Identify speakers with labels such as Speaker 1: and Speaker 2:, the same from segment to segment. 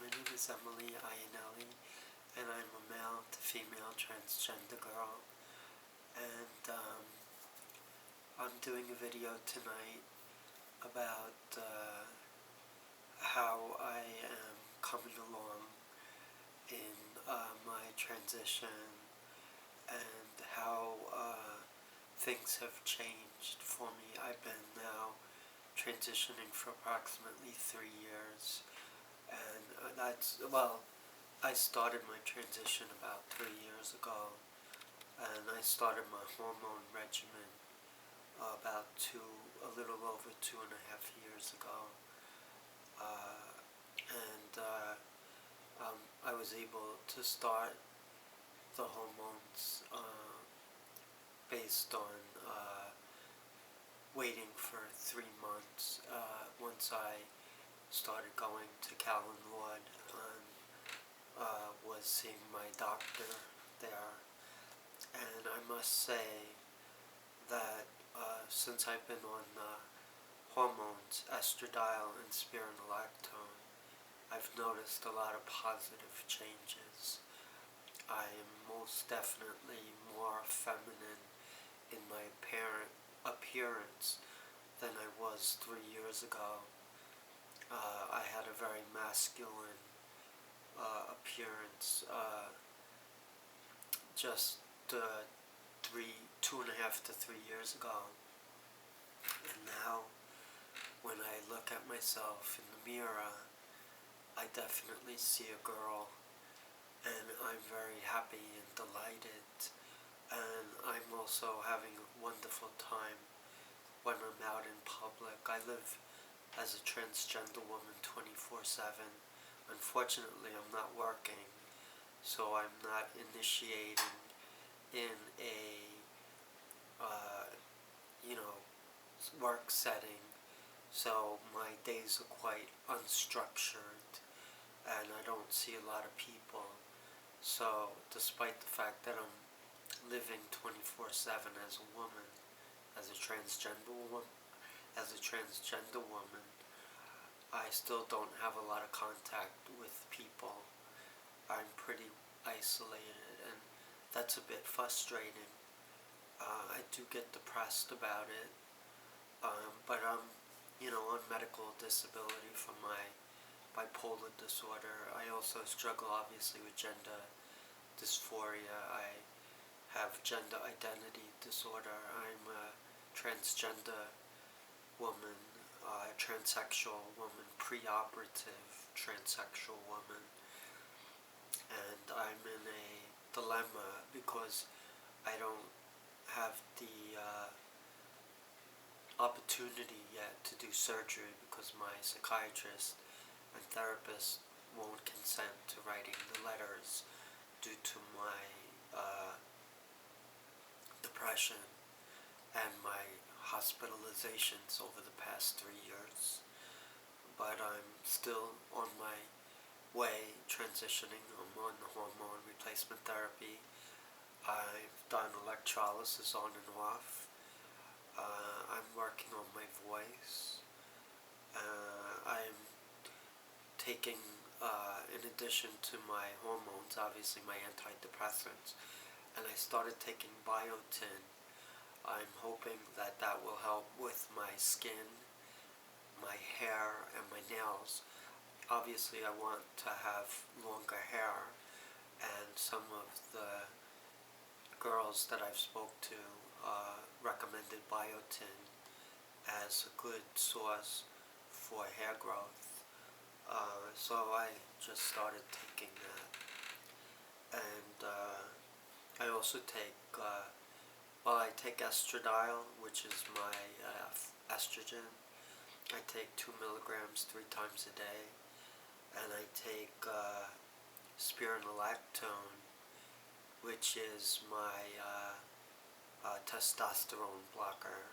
Speaker 1: My name is Iannielli, and I'm a male to female transgender girl. And I'm doing a video tonight about how I am coming along in my transition and how things have changed for me. I've been now transitioning for approximately 3 years, and I started my transition about 3 years ago, and I started my hormone regimen a little over 2.5 years ago, and I was able to start the hormones based on waiting for 3 months once I started going to Callan Ward and was seeing my doctor there. And I must say that since I've been on hormones, estradiol and spironolactone, I've noticed a lot of positive changes. I am most definitely more feminine in my appearance than I was 3 years ago. I had a very masculine appearance just 2.5 to 3 years ago. And now, when I look at myself in the mirror, I definitely see a girl, and I'm very happy and delighted, and I'm also having a wonderful time when I'm out in public. I live as a transgender woman 24/7. Unfortunately, I'm not working, so I'm not initiating in a work setting, so my days are quite unstructured and I don't see a lot of people. So despite the fact that I'm living 24/7 as a woman, as a transgender woman, I still don't have a lot of contact with people. I'm pretty isolated, and that's a bit frustrating. I do get depressed about it, but I'm, on medical disability for my bipolar disorder. I also struggle, obviously, with gender dysphoria. I have gender identity disorder. I'm a transgender woman, transsexual woman, preoperative transsexual woman, and I'm in a dilemma because I don't have the opportunity yet to do surgery because my psychiatrist and therapist won't consent to writing the letters due to my depression and my hospitalizations over the past 3 years. But I'm still on my way transitioning. I'm on the hormone replacement therapy. I've done electrolysis on and off. I'm working on my voice. I'm taking, in addition to my hormones, obviously my antidepressants, and I started taking biotin. I'm hoping that that will help with my skin, my hair, and my nails. Obviously, I want to have longer hair, and some of the girls that I've spoke to recommended biotin as a good source for hair growth. So I just started taking that. And I also take, I take estradiol, which is my estrogen. I take 2 milligrams 3 times a day. And I take spironolactone, which is my testosterone blocker.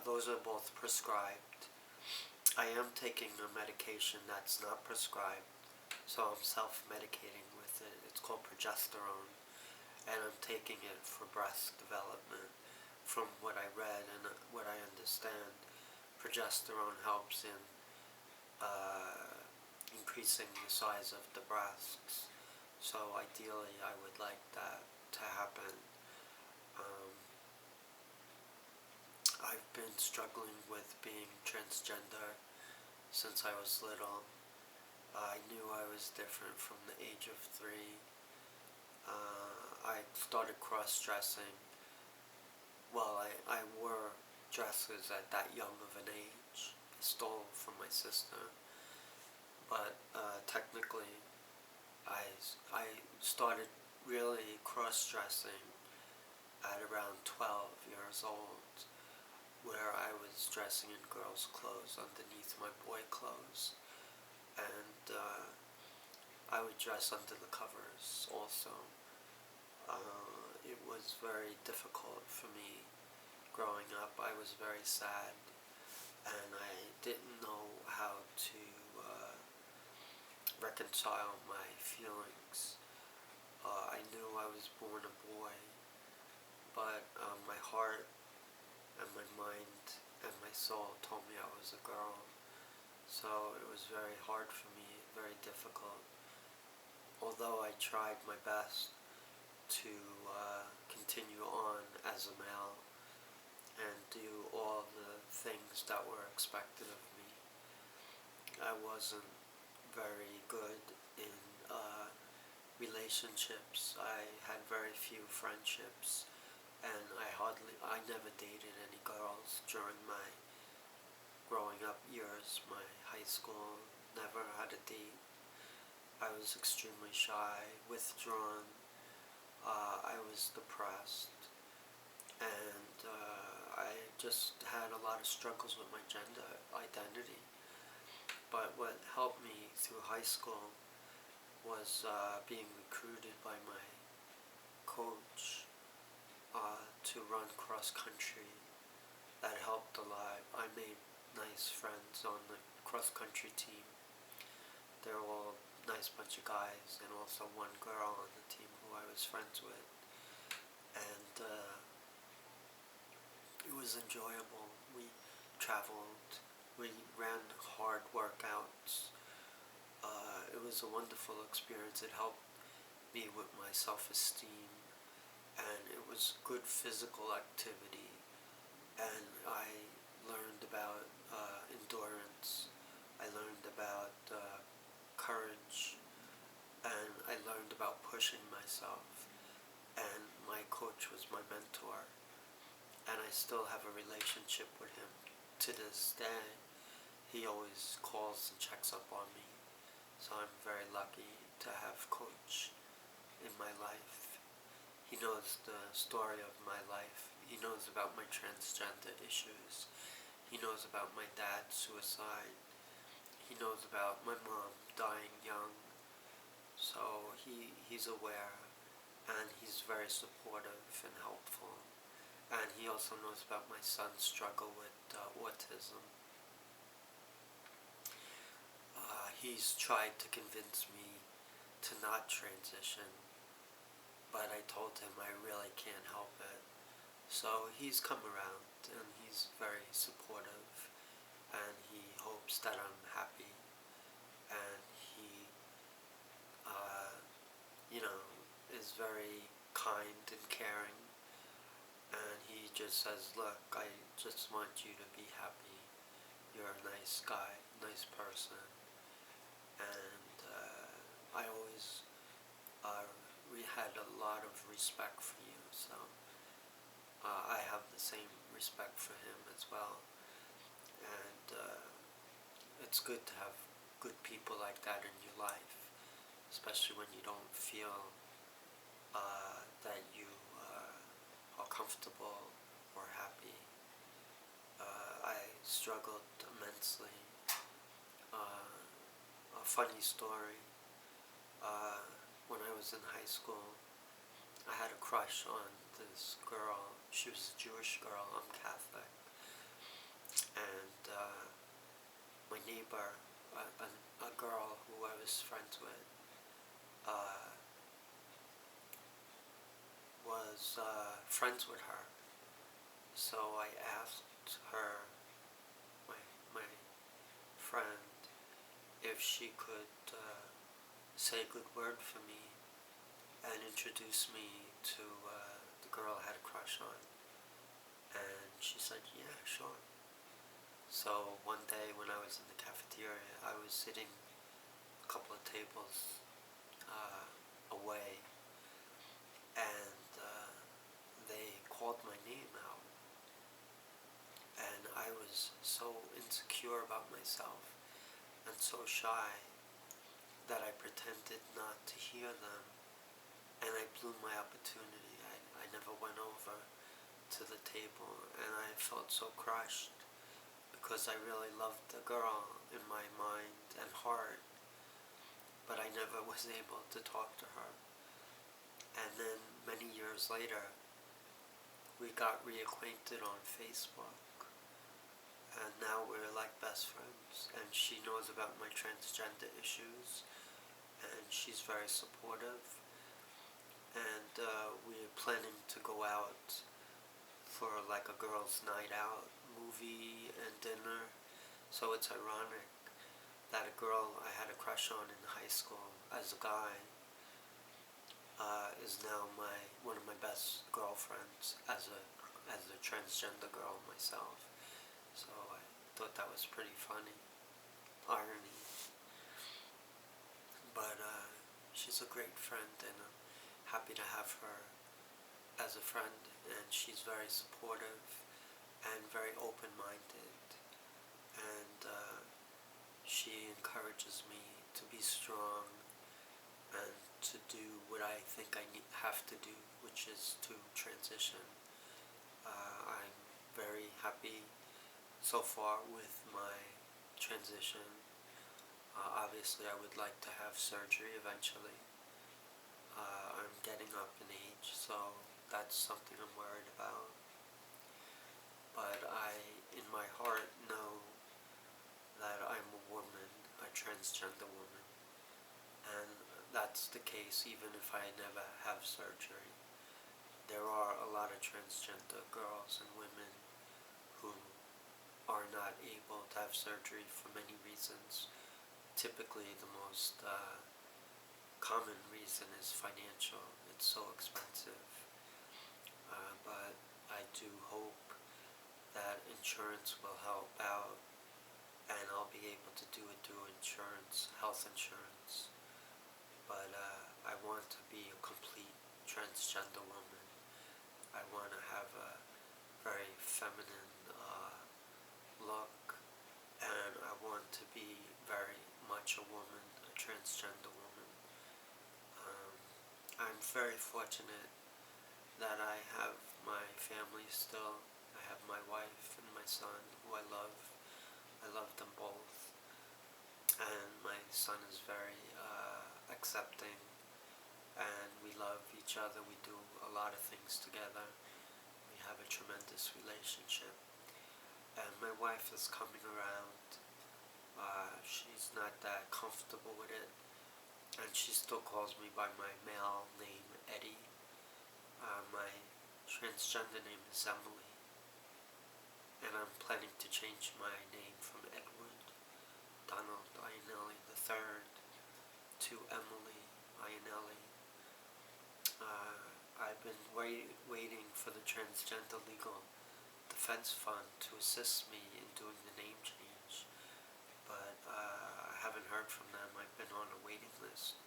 Speaker 1: Those are both prescribed. I am taking a medication that's not prescribed, so I'm self-medicating with it. It's called progesterone, and I'm taking it for breast development. From what I read and what I understand, progesterone helps in increasing the size of the breasts. So ideally I would like that to happen. Um, I've been struggling with being transgender since I was little. I knew I was different from the age of 3. I started cross-dressing. Well, I wore dresses at that young of an age. I stole from my sister. But technically, I started really cross-dressing at around 12 years old, where I was dressing in girls' clothes underneath my boy clothes. And I would dress under the covers also. It was very difficult for me growing up. I was very sad, and I didn't know how to reconcile my feelings. I knew I was born a boy, but my heart and my mind and my soul told me I was a girl. So it was very hard for me, very difficult. Although I tried my best to continue on as a male and do all the things that were expected of me, I wasn't very good in relationships. I had very few friendships, and I never dated any girls during my growing up years. My high school, never had a date. I was extremely shy, withdrawn. I was depressed, and I just had a lot of struggles with my gender identity. But what helped me through high school was being recruited by my coach to run cross country. That helped a lot. I made nice friends on the cross country team. They're all nice bunch of guys, and also one girl on the team who I was friends with. And it was enjoyable. We traveled, we ran hard workouts. It was a wonderful experience. It helped me with my self-esteem, and it was good physical activity. And I learned about endurance. I learned about courage, and I learned about pushing myself. And my coach was my mentor, and I still have a relationship with him to this day. He always calls and checks up on me, so I'm very lucky to have coach in my life. He knows the story of my life. He knows about my transgender issues. He knows about my dad's suicide. He knows about my mom dying young. So he's aware, and he's very supportive and helpful. And he also knows about my son's struggle with autism. He's tried to convince me to not transition, but I told him I really can't help it. So he's come around, and he's very supportive, and he hopes that I'm happy, and he, is very kind and caring, and he just says, look, I just want you to be happy. You're a nice guy, nice person, and I always we had a lot of respect for you, so I have the same respect for him as well. And it's good to have good people like that in your life, especially when you don't feel that you are comfortable or happy. I struggled immensely. A funny story, when I was in high school, I had a crush on this girl. She was a Jewish girl, I'm Catholic. And my neighbor, a girl who I was friends with, was friends with her. So I asked her, my friend, if she could say a good word for me and introduce me to the girl I had a crush on. And she said, yeah, sure. So one day when I was in the cafeteria, I was sitting a couple of tables away, and they called my name out. And I was so insecure about myself and so shy that I pretended not to hear them, and I blew my opportunity. I never went over to the table, and I felt so crushed because I really loved the girl in my mind and heart, but I never was able to talk to her. And then many years later, we got reacquainted on Facebook, and now we're like best friends, and she knows about my transgender issues, and she's very supportive, and we're planning to go out for like a girls' night out, movie and dinner. So it's ironic that a girl I had a crush on in high school as a guy is now one of my best girlfriends as a transgender girl myself. So I thought that was pretty funny, irony. But she's a great friend, and I'm happy to have her as a friend, and she's very supportive and very open-minded, and she encourages me to be strong and to do what I think I have to do, which is to transition. I'm very happy so far with my transition. Obviously, I would like to have surgery eventually. I'm getting up in age, so that's something I'm worried about. But I, in my heart, know that I'm a woman, a transgender woman, and that's the case even if I never have surgery. There are a lot of transgender girls and women who are not able to have surgery for many reasons. Typically, the most common reason is financial. It's so expensive. But I do hope that insurance will help out, and I'll be able to do it through insurance, health insurance. But I want to be a complete transgender woman. I want to have a very feminine look, and I want to be very much a woman, a transgender woman. I'm very fortunate that I have my family still. I have my wife and my son, who I love. I love them both. And my son is very accepting, and we love each other. We do a lot of things together. We have a tremendous relationship. And my wife is coming around. She's not that comfortable with it, and she still calls me by my male name, Eddie. My transgender name is Emily, and I'm planning to change my name from Edward Donald Iannielli III to Emily Iannielli. I've been waiting for the Transgender Legal Defense Fund to assist me in doing the name change, but I haven't heard from them. I've been on a waiting list,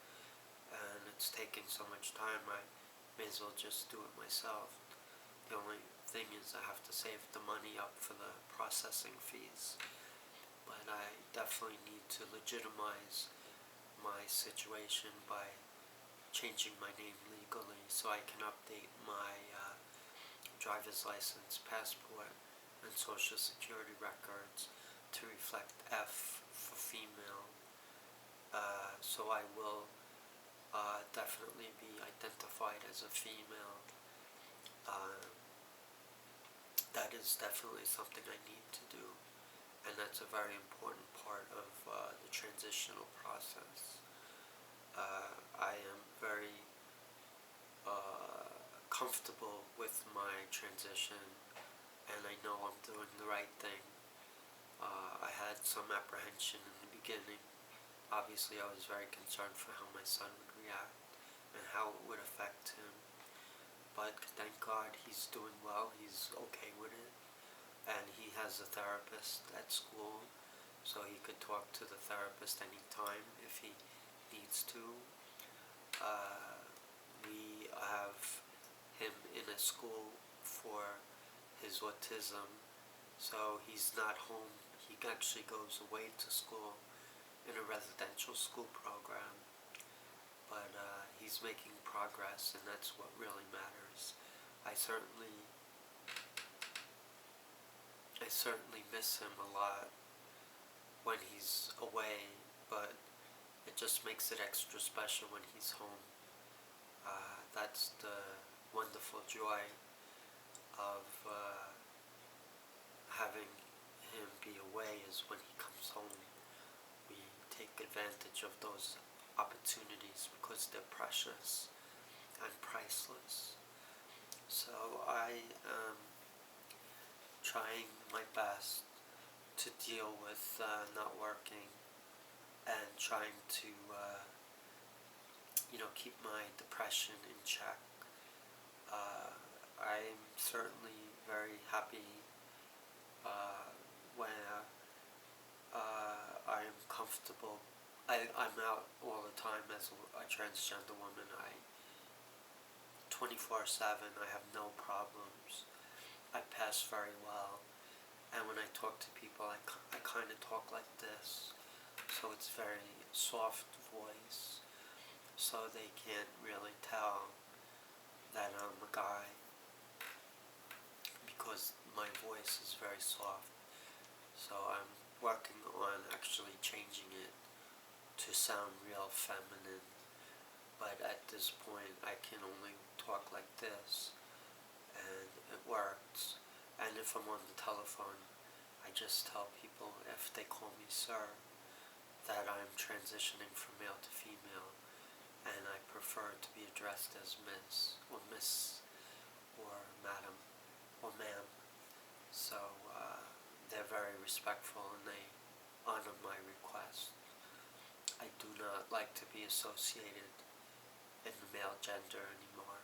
Speaker 1: and it's taking so much time. I may as well just do it myself. The only thing is I have to save the money up for the processing fees, but I definitely need to legitimize my situation by changing my name legally so I can update my driver's license, passport, and social security records to reflect F for female. So I will definitely be identified as a female. That is definitely something I need to do, and that's a very important part of the transitional process. I am very comfortable with my transition, and I know I'm doing the right thing. I had some apprehension in the beginning, obviously I was very concerned for how my son would react and how it would affect him. But thank God he's doing well, he's okay with it. And he has a therapist at school, so he could talk to the therapist anytime if he needs to. We have him in a school for his autism, so he's not home. He actually goes away to school in a residential school program, but he's making progress, and that's what really matters. I certainly miss him a lot when he's away, but it just makes it extra special when he's home. That's the wonderful joy of having him be away, is when he comes home. We take advantage of those opportunities because they're precious and priceless. So I am trying my best to deal with not working and trying to keep my depression in check. I'm certainly very happy when I'm comfortable. I'm out all the time as a transgender woman. 24/7, I have no problems. I pass very well. And when I talk to people, I kind of talk like this. So it's very soft voice. So they can't really tell that I'm a guy because my voice is very soft. So I'm working on actually changing it to sound real feminine. But at this point, I can only talk like this, and it works. And if I'm on the telephone, I just tell people, if they call me sir, that I'm transitioning from male to female, and I prefer to be addressed as miss, or miss, or madam, or ma'am. So they're very respectful, and they honor my request. I do not like to be associated in the male gender anymore.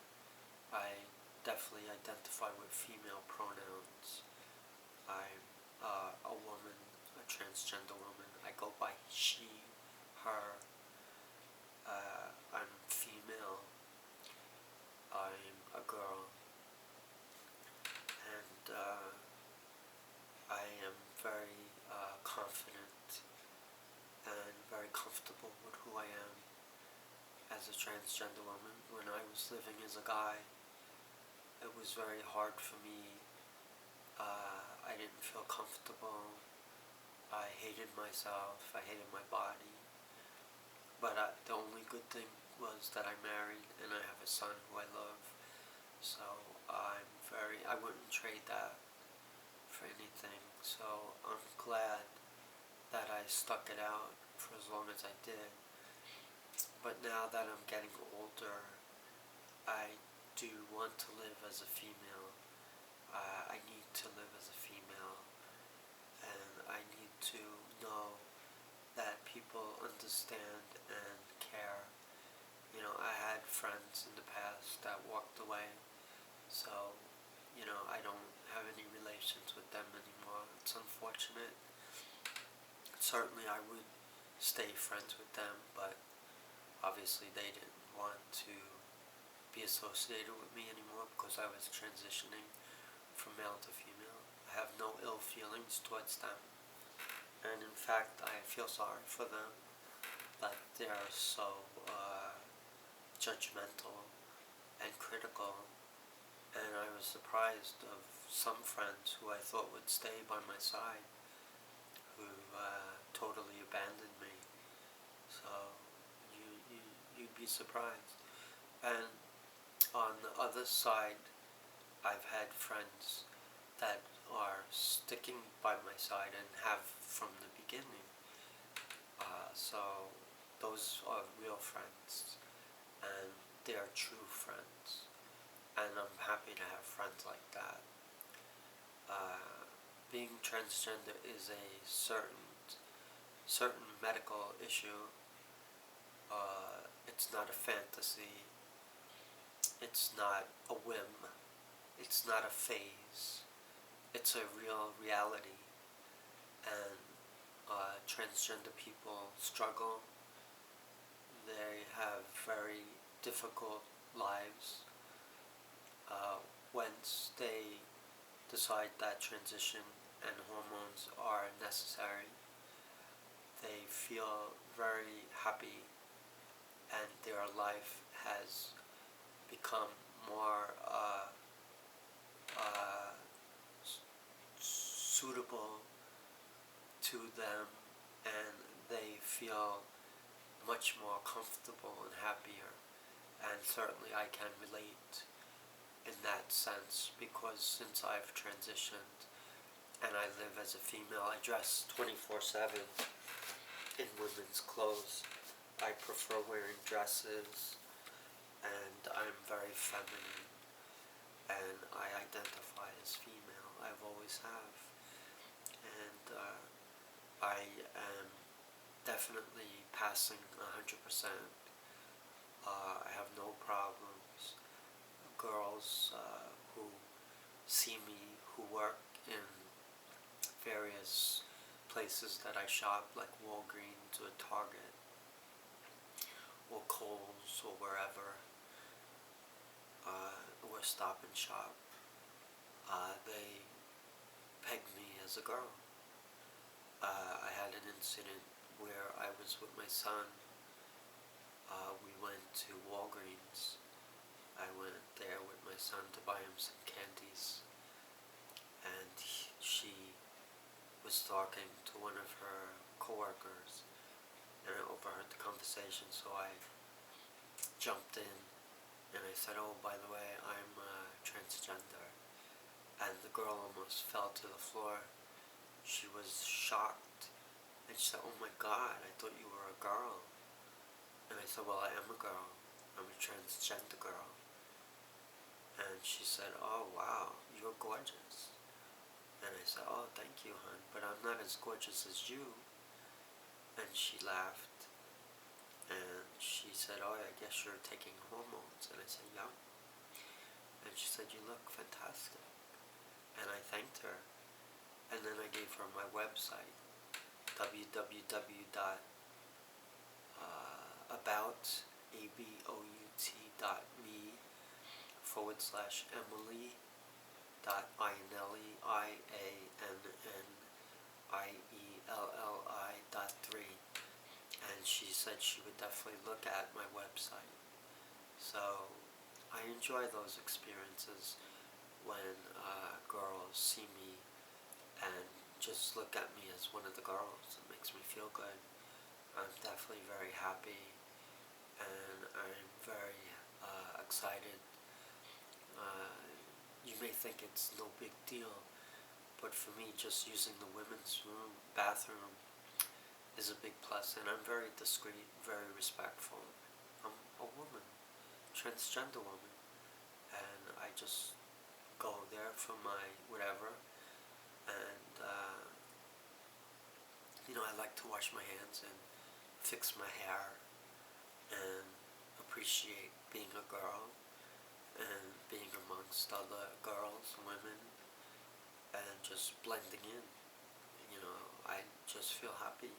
Speaker 1: I definitely identify with female pronouns. I'm a woman, a transgender woman. I go by she, her. I'm female. I'm a girl. And I am very confident and very comfortable with who I am as a transgender woman. When I was living as a guy, it was very hard for me. I didn't feel comfortable. I hated myself. I hated my body. But the only good thing was that I married and I have a son who I love. So I wouldn't trade that for anything. So I'm glad that I stuck it out for as long as I did. But now that I'm getting older, I do want to live as a female. I need to live as a female, and I need to know that people understand and care. I had friends in the past that walked away, so I don't have any relations with them anymore. It's unfortunate. Certainly I would stay friends with them, but obviously they didn't want to be associated with me anymore because I was transitioning from male to female. I have no ill feelings towards them, and in fact I feel sorry for them that they are so judgmental and critical. And I was surprised of some friends who I thought would stay by my side who totally abandoned me. So you'd be surprised. And on the other side, I've had friends that are sticking by my side and have from the beginning. So those are real friends, and they are true friends. And I'm happy to have friends like that. Being transgender is a certain certain medical issue. It's not a fantasy. It's not a whim. It's not a phase. It's a real reality. And transgender people struggle. They have very difficult lives. Once they decide that transition and hormones are necessary, they feel very happy and their life has become more uh, suitable to them, and they feel much more comfortable and happier. And certainly I can relate in that sense, because since I've transitioned and I live as a female, I dress 24/7 in women's clothes. I prefer wearing dresses, and I'm very feminine, and I identify as female. I've always have. And I am definitely passing 100%. I have no problems. Girls who see me, who work in various places that I shop, like Walgreens or Target or Kohl's or wherever, or Stop and Shop, they peg me as a girl. I had an incident where I was with my son. We went to Walgreens. I went there with my son to buy him some candies, and she was talking to one of her coworkers, and I overheard the conversation, so I jumped in and I said, "Oh, by the way, I'm transgender." And the girl almost fell to the floor. She was shocked, and she said, "Oh my God, I thought you were a girl." And I said, "Well, I am a girl. I'm a transgender girl." And she said, "Oh wow, you're gorgeous." And I said, "Oh, thank you, hon, but I'm not as gorgeous as you." And she laughed, and she said, "Oh, I guess you're taking hormones." And I said, "Yeah." And she said, "You look fantastic." And I thanked her, and then I gave her my website, www.about.me/Emily.Iannielli, IANNIELLI.3. And she said she would definitely look at my website. So I enjoy those experiences when girls see me and just look at me as one of the girls. It makes me feel good. I'm definitely very happy, and I'm very excited. You may think it's no big deal, but for me, just using the women's bathroom is a big plus, and I'm very discreet, very respectful. I'm a woman, transgender woman, and I just go there for my whatever, and I like to wash my hands and fix my hair and appreciate being a girl and being amongst other girls, women, and just blending in. I just feel happy.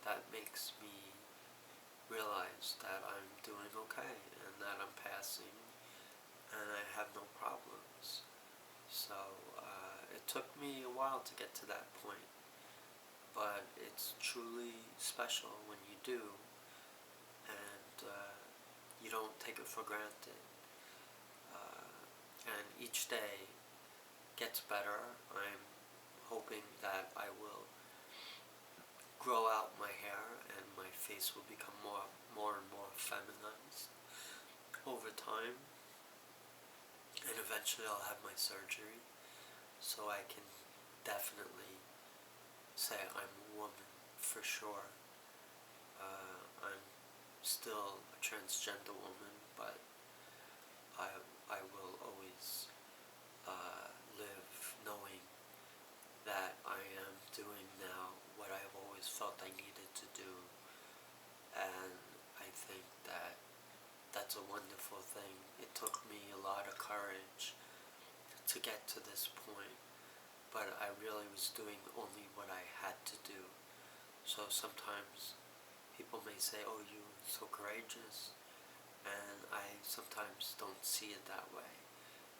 Speaker 1: That makes me realize that I'm doing okay and that I'm passing and I have no problems. So it took me a while to get to that point, but it's truly special when you do, and you don't take it for granted. And each day gets better. I'm hoping that I will grow out my hair and my face will become more and more feminized over time, and eventually I'll have my surgery so I can definitely say I'm a woman for sure. I'm still a transgender woman, but I will always live knowing that I am doing now what I've always felt I needed to do. And I think that that's a wonderful thing. It took me a lot of courage to get to this point, but I really was doing only what I had to do. So sometimes people may say, oh, you're so courageous, and I sometimes don't see it that way,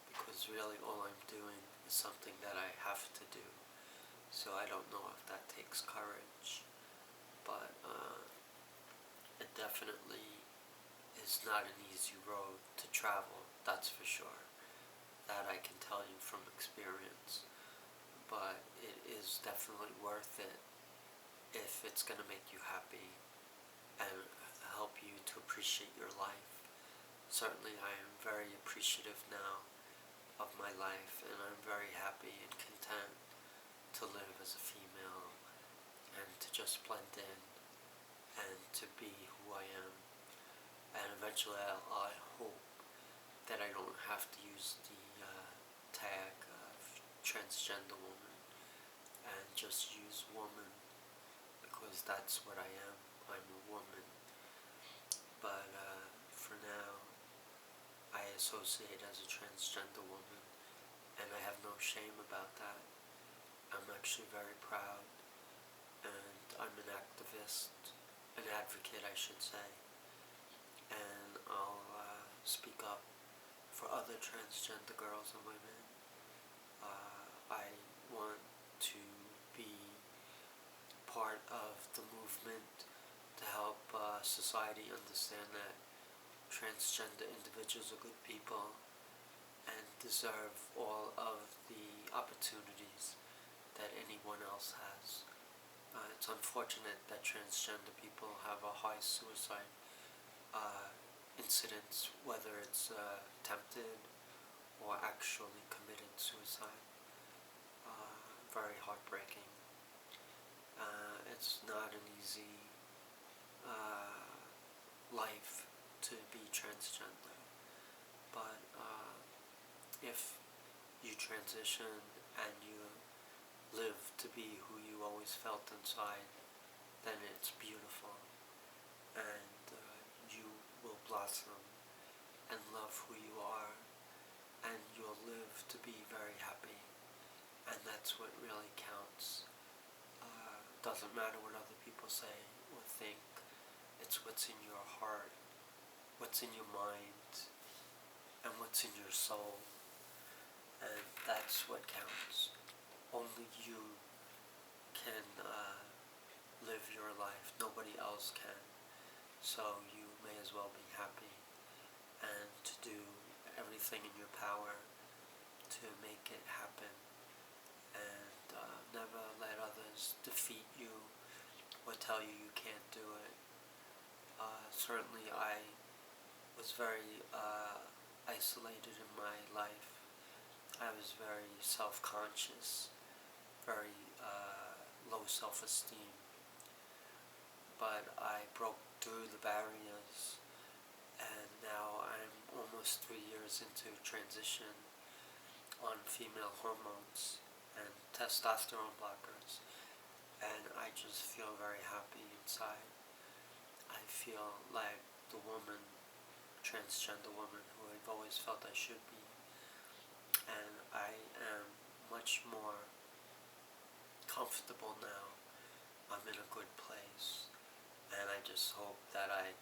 Speaker 1: because really all I'm doing is something that I have to do. So I don't know if that takes courage, but it definitely is not an easy road to travel, that's for sure. That I can tell you from experience. But it is definitely worth it if it's going to make you happy and help you to appreciate your life. Certainly I am very appreciative now of my life, and I'm very happy and content to live as a female and to just blend in and to be who I am. And eventually I hope that I don't have to use the tag of transgender woman and just use woman, because that's what I am. I'm a woman. But for now, I associate as a transgender woman, and I have no shame about that. I'm actually very proud, and I'm an activist, an advocate I should say, and I'll speak up for other transgender girls and women. I want to be part of the movement to help society understand that transgender individuals are good people and deserve all of the opportunities that anyone else has. It's unfortunate that transgender people have a high suicide incidence, whether it's attempted or actually committed suicide. Very heartbreaking. It's not an easy life to be transgender, but if you transition and you live to be who you always felt inside, then it's beautiful, and you will blossom and love who you are, and you'll live to be very happy, and that's what really counts. Doesn't matter what other people say or think. It's what's in your heart, what's in your mind, and what's in your soul, and that's what counts. Only you can live your life. Nobody else can. So you may as well be happy and to do everything in your power to make it happen, and never let others defeat you or tell you you can't do it. Certainly I was very isolated in my life. I was very self-conscious, very low self-esteem, but I broke through the barriers, and now I'm almost 3 years into transition on female hormones and testosterone blockers, and I just feel very happy inside. I feel like the woman, transgender woman, who I've always felt I should be, and I am much more comfortable now. I'm in a good place, and I just hope that I